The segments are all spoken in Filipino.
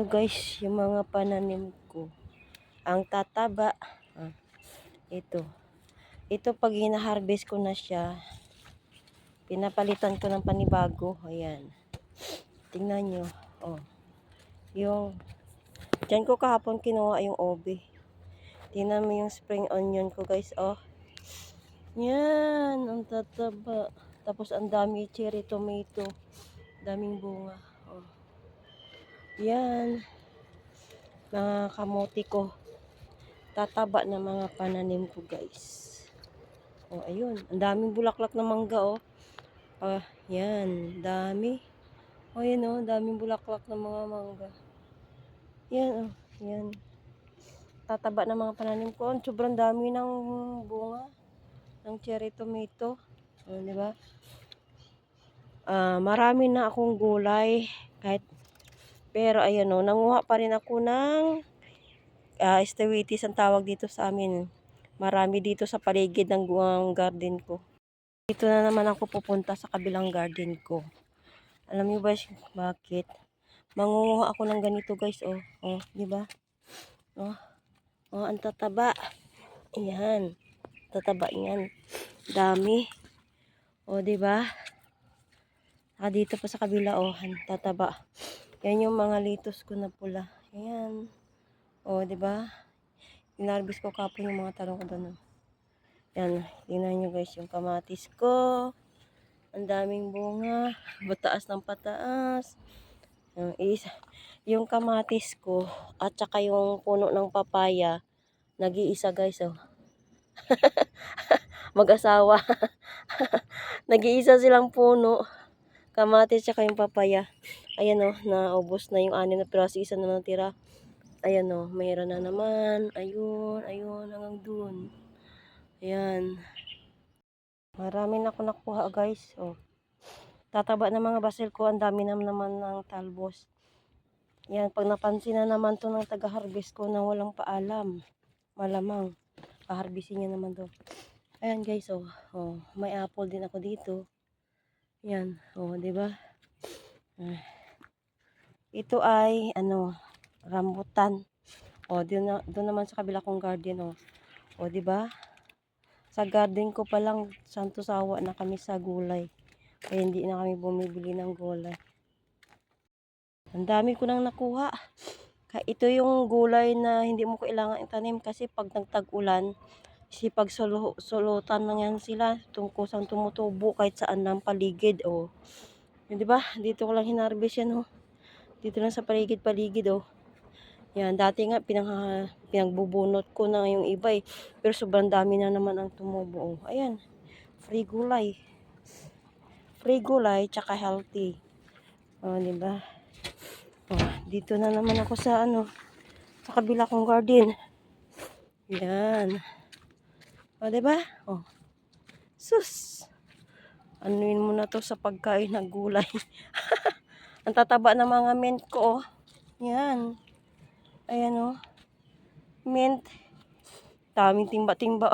nyo guys, yung mga pananim ko. Ang tataba. Ito. Ito pag hina-harvest ko na siya, pinapalitan ko ng panibago. Ayan. Tingnan nyo. Yung, dyan ko kahapon kinuha yung obe. Tingnan mo yung spring onion ko guys. Yan. Ang tataba. Tapos ang dami cherry tomato. Daming bunga. Yan. Mga kamote ko. Tataba na mga pananim ko guys. Ayun. Ang daming bulaklak na mangga yan. Dami. Yan daming bulaklak na mga mangga. Yan yan. Tataba na mga pananim ko. Sobrang dami ng bunga ng cherry tomato. Di ba? Marami na akong gulay. Pero ayan nanguha pa rin ako ng estewitis ang tawag dito sa amin. Marami dito sa paligid ng garden ko. Dito na naman ako pupunta sa kabilang garden ko. Alam niyo ba bakit? Mangunguha ako ng ganito guys. Di ba? Ang tataba. Ayan. Tataba yan. Dami. Di ba? Dito pa sa kabila ang tataba. Yan yung mga litos ko na pula. Ayan. Di ba? Inarbis ko kapon yung mga talong ko doon. Yan, tingnan nyo guys yung kamatis ko. Ang daming bunga. Pataas ng pataas. Yung kamatis ko at saka yung puno ng papaya, nag-iisa guys. Mag-asawa. Nag-iisa silang puno. Kamatis saka yung papaya. Ayan naubos na yung 6 na piraso. Isa na natira. Ayan mayroon na naman. Ayun, hanggang dun. Ayan. Marami na ako nakuha guys. Tataba na mga basil ko. Ang dami naman ng talbos. Yan, pag napansin na naman to ng taga-harvest ko na walang paalam. Malamang. Paharbisin niya naman to. Ayan guys, may apple din ako dito. Yan, di ba? Ito ay rambutan. Doon naman sa kabila kong garden, di ba? Sa garden ko pa lang santo sawa na kami sa gulay. Kaya hindi na kami bumibili ng gulay. Ang dami ko nang nakuha. Ito yung gulay na hindi mo kailangan itanim kasi pag nagtag-ulan, pag sulutan lang yan sila, kusang tumutubo kahit saan ng paligid. Di ba? Dito ko lang hinarbis yan. Dito lang sa paligid. Yan, dati nga pinagbubunot ko na yung iba pero sobrang dami na naman ang tumubo. Ayan, free gulay. Free gulay tsaka healthy. Di ba? Dito na naman ako sa sa kabila kong garden. Yan. Di ba? Sus. Anuin mo na to sa pagkain ng gulay. Ang tataba ng mga mint ko. Yan. Ayan mint. Daming timba-timba.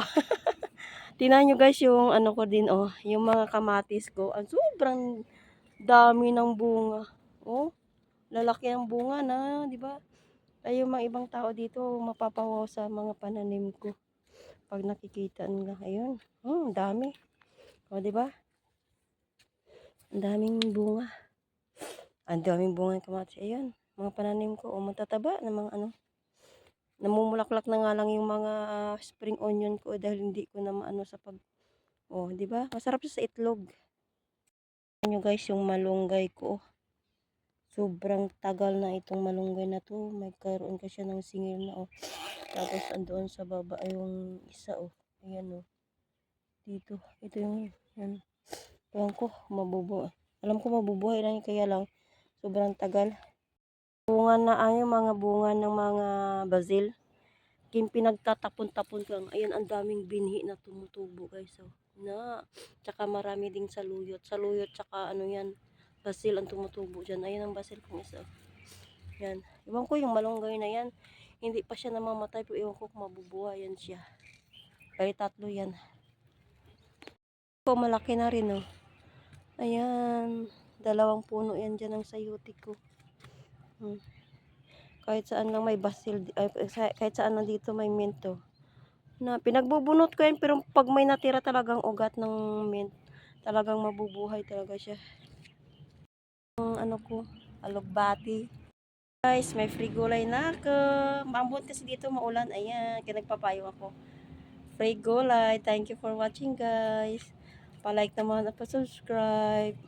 Tingnan nyo guys yung ko din yung mga kamatis ko. Ang sobrang dami ng bunga. Lalaki ang bunga na, di ba? Ay yung mga ibang tao dito mapapawaw sa mga pananim ko. Pag nakikita nila, ayun. Dami. Di ba? Ang daming bunga. Ang daming bunga ng kamatis. Ayun, mga pananim ko matataba na mga namumulaklak na nga lang yung mga spring onion ko dahil hindi ko na maano sa di ba? Masarap siya sa itlog. Ano guys, yung malunggay ko. Sobrang tagal na itong malunggay na to. May karoon ka siya ng singil na Tapos andoon sa baba ay yung isa Ayan Dito. Ito yung yan. Alam ko mabubuhay. Alam ko mabubuhay lang kaya lang sobrang tagal. Bunga na yung mga bunga ng mga basil. Pinagtatapon-tapon lang. Ayan ang daming binhi na tumutubo guys. Tsaka marami ding saluyot. Saluyot tsaka yan. Basil ang tumutubo dyan. Ayan ang basil kong isa. Yan. Iwan ko yung malunggay na yan. Hindi pa siya namamatay. Pero iwan ko kung mabubuhay yan siya. Kaya 3 yan. Malaki na rin Ayan. 2 puno yan dyan ang sayote ko. Kahit saan lang may basil, ay, kahit saan lang dito may mint to. Na pinagbubunot ko yan, pero pag may natira talagang ugat ng mint, talagang mabubuhay talaga siya. Ang ano ko, alugbati. Guys, may free gulay na ako. Maambon kasi dito maulan. Ayan, kaya nagpapayong ako. Free gulay. Thank you for watching, guys. Pa-like naman at pa-subscribe.